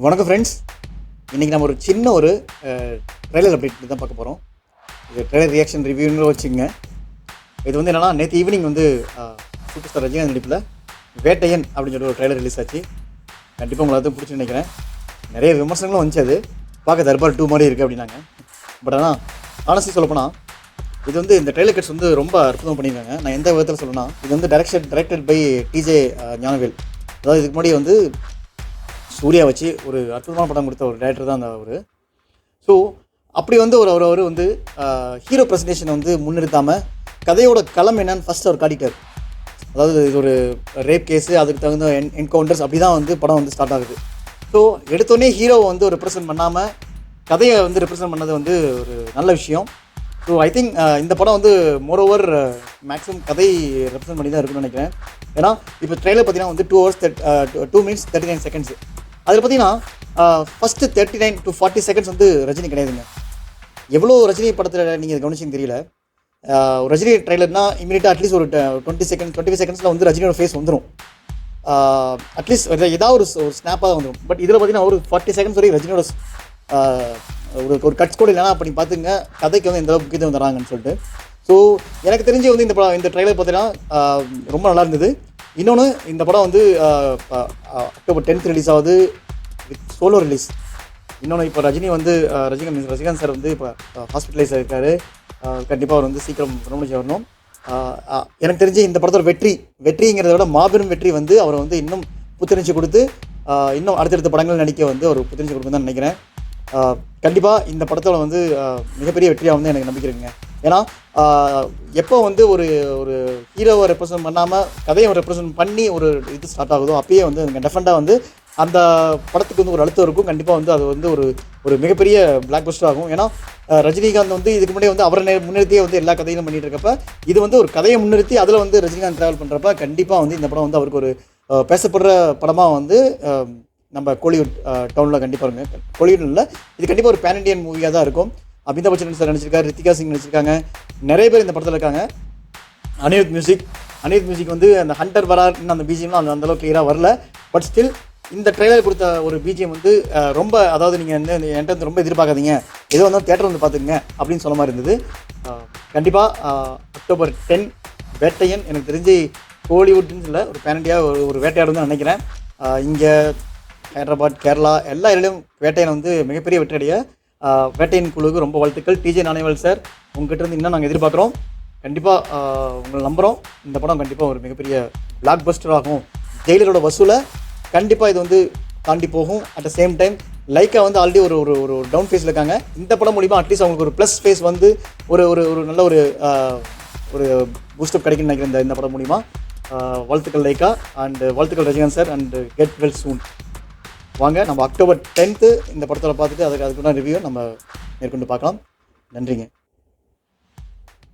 வணக்கம் ஃப்ரெண்ட்ஸ். இன்றைக்கி நம்ம ஒரு சின்ன ட்ரெய்லர் அப்டேட் தான் பார்க்க போகிறோம். இது ட்ரெய்லர் ரியாக்ஷன் ரிவ்யூன்னு வச்சுக்கோங்க. இது வந்து என்னென்னா, நேற்று ஈவினிங் சூப்பர் ஸ்டார் ரஜினிகாந்த் நடிப்பில் வேட்டையன் அப்படின்னு சொல்லி ஒரு ட்ரெய்லர் ரிலீஸ் ஆச்சு. கண்டிப்பாக உங்களை அது பிடிச்சி நினைக்கிறேன். நிறைய விமர்சனங்களும் வந்துச்சு. அது பார்க்க தர்பார் 2 மாதிரி இருக்குது அப்படின்னாங்க. பட் ஆனால் ஆனஸ்ட்லி சொல்லப்போனால் இது இந்த ட்ரெய்லர் கட்ஸ் ரொம்ப அற்புதம் பண்ணியிருக்காங்க. நான் எந்த விதத்தில் சொல்லணும்னா, இது டைரக்டட் பை டிஜே ஞானவேல். அதாவது இதுக்கு முன்னாடி சூர்யா வச்சு ஒரு அற்புதமான படம் கொடுத்த ஒரு டேரக்டர் தான் அவர். ஸோ அப்படி அவர் ஹீரோ ப்ரெசன்டேஷனை முன்னிறுத்தாமல் கதையோட களம் என்னன்னு ஃபஸ்ட் அவர் காட்டிட்டார். அதாவது இது ஒரு ரேப் கேஸு, அதுக்கு தகுந்த என்கவுண்டர்ஸ் அப்படி தான் படம் ஸ்டார்ட் ஆகுது. ஸோ எடுத்தோடனே ஹீரோவை ரெப்ரசன்ட் பண்ணாமல் கதையை ரெப்ரசன்ட் பண்ணது ஒரு நல்ல விஷயம். ஸோ ஐ திங்க் இந்த படம் மோரோவர் மேக்ஸிமம் கதை ரெப்ரசன்ட் பண்ணி தான் இருக்குன்னு நினைக்கிறேன். ஏன்னா இப்போ ட்ரெய்லர் பார்த்தீங்கன்னா 2 hours 2 minutes 39 seconds. அதில் பார்த்தீங்கன்னா ஃபஸ்ட்டு 39 to 40 seconds ரஜினி கிடையாதுங்க. எவ்வளோ ரஜினி படத்தில் நீங்கள் கவனிச்சிங்க தெரியல. ரஜினி ட்ரெய்லர்னால் இமீடியட்டாக அட்லீஸ்ட் ஒரு 25 seconds ரஜினியோட ஃபேஸ் வந்துடும். அட்லீஸ்ட் ஏதாவது ஒரு ஸ்னாப்பாக தான் வந்துடும். பட் இதில் பார்த்தீங்கன்னா ஒரு 40 seconds வரைக்கும் ரஜினியோட ஒரு கட்ஸ் கூட இல்லைனா அப்படி பார்த்துங்க கதைக்கு எந்த அளவுக்கு முக்கியத்துவம் தராங்கன்னு சொல்லிட்டு. ஸோ எனக்கு தெரிஞ்சு இந்த ட்ரெய்லர் பார்த்தீங்கன்னா ரொம்ப நல்லா இருந்தது. இன்னொன்று, இந்த படம் October 10th ரிலீஸ் ஆகுது வித் சோலோ ரிலீஸ். இன்னொன்று, இப்போ ரஜினிகாந்த் சார் இப்போ ஹாஸ்பிட்டலைஸ் ஆகிருக்காரு. கண்டிப்பாக அவர் சீக்கிரம் குணமடைஞ்சு வரணும். எனக்கு தெரிஞ்சு இந்த படத்தோட வெற்றிங்கிறத விட மாபெரும் வெற்றி அவர் இன்னும் புத்துணர்ச்சி கொடுத்து இன்னும் அடுத்தடுத்த படங்கள் நடிக்க ஒரு புத்துணர்ச்சி கொடுக்குன்னு தான் நினைக்கிறேன். கண்டிப்பாக இந்த படத்தோட மிகப்பெரிய வெற்றியாக எனக்கு நம்பிக்கை இருக்குங்க. ஏன்னா எப்போ ஒரு ஹீரோவை ரெப்ரசன்ட் பண்ணாமல் கதையை ரெப்ரசன்ட் பண்ணி ஒரு இது ஸ்டார்ட் ஆகுதோ அப்பயே டெஃபரெண்டாக அந்த படத்துக்கு ஒரு அழுத்தம் இருக்கும். கண்டிப்பாக அது ஒரு மிகப்பெரிய பிளாக் பஸ்டர் ஆகும். ஏன்னா ரஜினிகாந்த் இதுக்கு முன்னாடி அவரை முன்னிறுத்தியே எல்லா கதையிலும் பண்ணிகிட்டு இருக்கப்ப இது ஒரு கதையை முன்னிறுத்தி அதில் ரஜினிகாந்த் ட்ராவல் பண்ணுறப்ப கண்டிப்பாக இந்த படம் அவருக்கு ஒரு பேசப்படுற படமாக நம்ம கோலிவுட் டவுனில் கண்டிப்பாக இருங்க. கோலிவுட் இல்லை, இது கண்டிப்பாக ஒரு பேன் இண்டியன் மூவியாக தான் இருக்கும். அமிதாப் பச்சன் சார் நடிச்சிருக்காரு, ரித்திகா சிங் நடிச்சிருக்காங்க, நிறைய பேர் இந்த படத்தில் இருக்காங்க. அனிருத் மியூசிக் அந்த ஹண்டர் வரார் இன்னும் அந்த பிஜிஎம்லாம் அந்தளவுக்கு கிளியராக வரல. பட் ஸ்டில் இந்த ட்ரெய்லர் கொடுத்த ஒரு பிஜிஎம் ரொம்ப, அதாவது நீங்கள் என்கிட்ட ரொம்ப எதிர்பார்க்காதீங்க, ஏதோ தேட்டர் பார்த்துக்குங்க அப்படின்னு சொல்ல மாதிரி இருந்தது. கண்டிப்பாக October 10 வேட்டையன் எனக்கு தெரிஞ்சு கோலிவுட்னு இல்லை, ஒரு பேன் இண்டியா ஒரு வேட்டையாடு தான் நினைக்கிறேன். இங்கே ஹைதராபாத், கேரளா எல்லா இடத்துலையும் வேட்டையன் மிகப்பெரிய வெற்றியடைய வேட்டையின் குழுவுக்கு ரொம்ப வாழ்த்துக்கள். டிஜே ஞானவேல் சார், உங்ககிட்ட இன்னும் நாங்கள் எதிர்பார்க்குறோம். கண்டிப்பாக உங்களை நம்புகிறோம். இந்த படம் கண்டிப்பாக ஒரு மிகப்பெரிய பிளாக் பஸ்டர் ஆகும். ஜெயிலரோட வசூலை கண்டிப்பாக இது தாண்டி போகும். At the same time Lyca already ஒரு டவுன் ஃபேஸில் இருக்காங்க. இந்த படம் மூலிமா அட்லீஸ்ட் அவங்களுக்கு ஒரு ப்ளஸ் ஃபேஸ் ஒரு நல்ல ஒரு பூஸ்டப் கிடைக்குன்னு நினைக்கிறேன் இந்த படம் மூலிமா. வாழ்த்துக்கள் லைக்கா அண்ட் வாழ்த்துக்கள் Rajinikanth sir and get well சூன். வாங்க நம்ம October 10th இந்த படத்தில் பார்த்துட்டு அதுக்குள்ள ரிவ்யூ நம்ம மேற்கொண்டு பார்க்கலாம். நன்றிங்க.